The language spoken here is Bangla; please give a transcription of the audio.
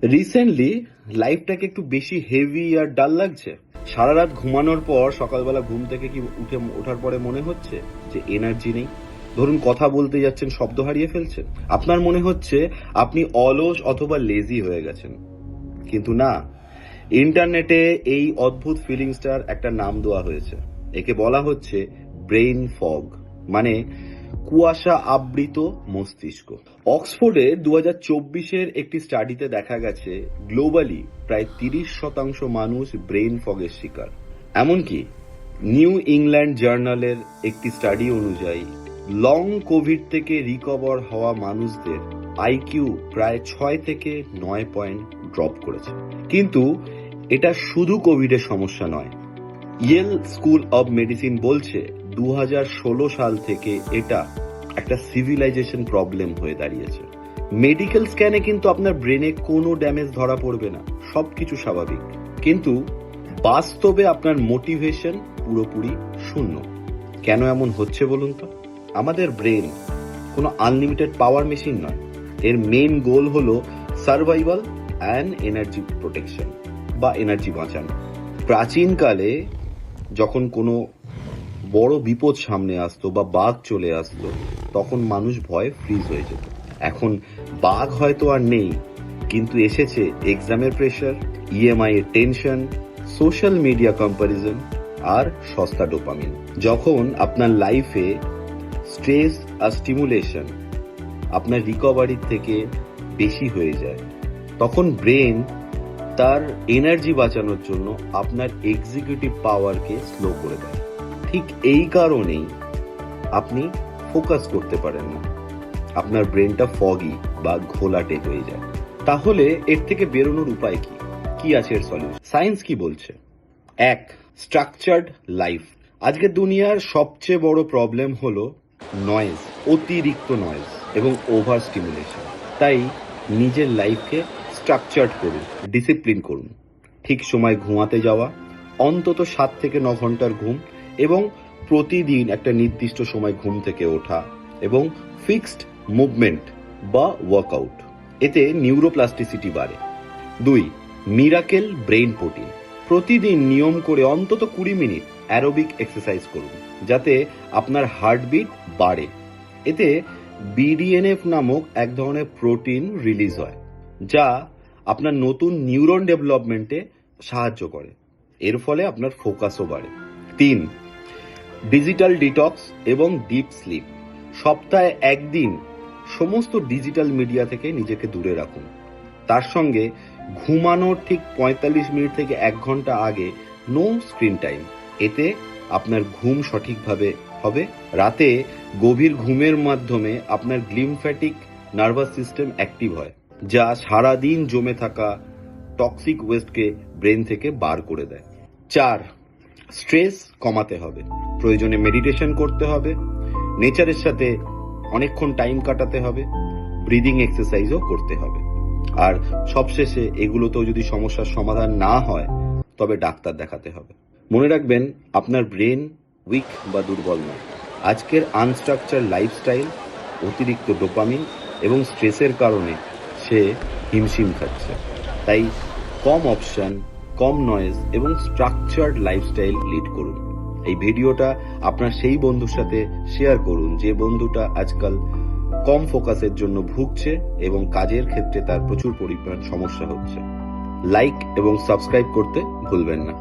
রিসেন্টলি লাইফটাকে একটু বেশি হেভি আর ডাল লাগছে। সারা রাত ঘুমানোর পর সকালবেলা ঘুম থেকে কি ওঠার পরে মনে হচ্ছে যে এনার্জি নেই। ধরুন কথা বলতে যাচ্ছেন, শব্দ হারিয়ে ফেলছেন, আপনার মনে হচ্ছে আপনি অলস অথবা লেজি হয়ে গেছেন। কিন্তু না, ইন্টারনেটে এই অদ্ভুত ফিলিংসটার একটা নাম দেওয়া হয়েছে। একে বলা হচ্ছে ব্রেইন ফগ, মানে কুয়াশা আবৃত মস্তিষ্ক। অক্সফোর্ডে 2024-এর একটি স্টাডিতে দেখা গেছে গ্লোবালি প্রায় 30% মানুষ ব্রেইন ফগের শিকার। এমনকি নিউ ইংল্যান্ড জার্নালের একটি স্টাডি অনুযায়ী লং কোভিড থেকে রিকভার হওয়া মানুষদের আইকিউ প্রায় 6 থেকে 9 পয়েন্ট ড্রপ করেছে। কিন্তু এটা শুধু কোভিডের সমস্যা নয়। ইয়েল স্কুল অব মেডিসিন বলছে 2016 সাল থেকে এটা একটা সিভিলাইজেশন প্রবলেম হয়ে দাঁড়িয়েছে। মেডিকেল স্ক্যানে কিন্তু আপনার ব্রেনে কোনো ড্যামেজ ধরা পড়বে না, সবকিছু স্বাভাবিক। কিন্তু বাস্তবে আপনার মোটিভেশন পুরোপুরি শূন্য। কেন এমন হচ্ছে বলুন তো? আমাদের ব্রেন কোনো আনলিমিটেড পাওয়ার মেশিন নয়। এর মেইন গোল হলো সার্ভাইভাল অ্যান্ড এনার্জি প্রোটেকশন বা এনার্জি বাঁচানো। প্রাচীনকালে যখন কোনো বড় বিপদ সামনে আসতো বা বাঘ চলে আসতো, তখন মানুষ ভয়ে ফ্রিজ হয়ে যেত। এখন বাঘ হয়তো আর নেই, কিন্তু এসেছে এক্সামের প্রেশার, ইএমআই এর টেনশন, সোশ্যাল মিডিয়া কম্পারিজন আর সস্তা ডোপামিন। যখন আপনার লাইফে স্ট্রেস আর স্টিমুলেশন আপনার রিকভারির থেকে বেশি হয়ে যায়, তখন ব্রেন তার এনার্জি বাঁচানোর জন্য আপনার এক্সিকিউটিভ পাওয়ারকে স্লো করে দেয়। ঠিক এই কারণেই আপনি ফোকাস করতে পারেন না, আপনার ব্রেনটা ফগি বা ঘোলাটে হয়ে যায়। তাহলে এর থেকে বেরোনোর উপায় কি? কি আছে এর সলিউশন? সায়েন্স কি বলছে? 1. Structured life. আজকের দুনিয়ার সবচেয়ে বড় প্রবলেম হলো নয়েজ, অতিরিক্ত নয়েজ এবং ওভার স্টিমুলেশন। তাই নিজের লাইফকে স্ট্রাকচার্ড করুন, ডিসিপ্লিন করুন। ঠিক সময় ঘুমাতে যাওয়া, অন্তত 7 থেকে 9 ঘন্টার ঘুম, এবং প্রতিদিন একটা নির্দিষ্ট সময় ঘুম থেকে ওঠা, এবং ফিক্সড মুভমেন্ট বা ওয়ার্কআউট। এতে নিউরোপ্লাস্টিসিটি বাড়ে। 2. Miracle brain protein. প্রতিদিন নিয়ম করে অন্তত 20 মিনিট অ্যারোবিক এক্সারসাইজ করুন, যাতে আপনার হার্টবিট বাড়ে। এতে বিডিএনএফ নামক এক ধরনের প্রোটিন রিলিজ হয়, যা আপনার নতুন নিউরন ডেভেলপমেন্টে সাহায্য করে। এর ফলে আপনার ফোকাসও বাড়ে। 3. ডিজিটাল ডিটক্স এবং ডিপ স্লিপ। সপ্তাহে একদিন সমস্ত ডিজিটাল মিডিয়া থেকে নিজেকে দূরে রাখুন। তার সঙ্গে ঘুমানোর ঠিক 45 মিনিট থেকে 1 ঘন্টা আগে নো স্ক্রিন টাইম। এতে আপনার ঘুম সঠিকভাবে হবে। রাতে গভীর ঘুমের মাধ্যমে আপনার লিম্ফ্যাটিক নার্ভাস সিস্টেম অ্যাক্টিভ হয়, যা সারাদিন জমে থাকা টক্সিক ওয়েস্টকে ব্রেন থেকে বার করে দেয়। 4. স্ট্রেস কমাতে হবে। প্রয়োজনে মেডিটেশন করতে হবে, নেচারের সাথে অনেকক্ষণ টাইম কাটাতে হবে, ব্রিদিং এক্সারসাইজও করতে হবে। আর সবশেষে এগুলোতেও যদি সমস্যার সমাধান না হয়, তবে ডাক্তার দেখাতে হবে। মনে রাখবেন, আপনার ব্রেন উইক বা দুর্বল নয়। আজকের আনস্ট্রাকচার লাইফস্টাইল, অতিরিক্ত ডোপামিন এবং স্ট্রেসের কারণে সে হিমশিম খাচ্ছে। তাই কম অপশন, কম নয়েজ এবং স্ট্রাকচার্ড লাইফস্টাইল লিড করুন। এই ভিডিওটা আপনার সেই বন্ধুর সাথে শেয়ার করুন যে বন্ধুটা আজকাল কম ফোকাসের জন্য ভুগছে এবং কাজের ক্ষেত্রে তার প্রচুর পরিমাণ সমস্যা হচ্ছে। লাইক এবং সাবস্ক্রাইব করতে ভুলবেন না।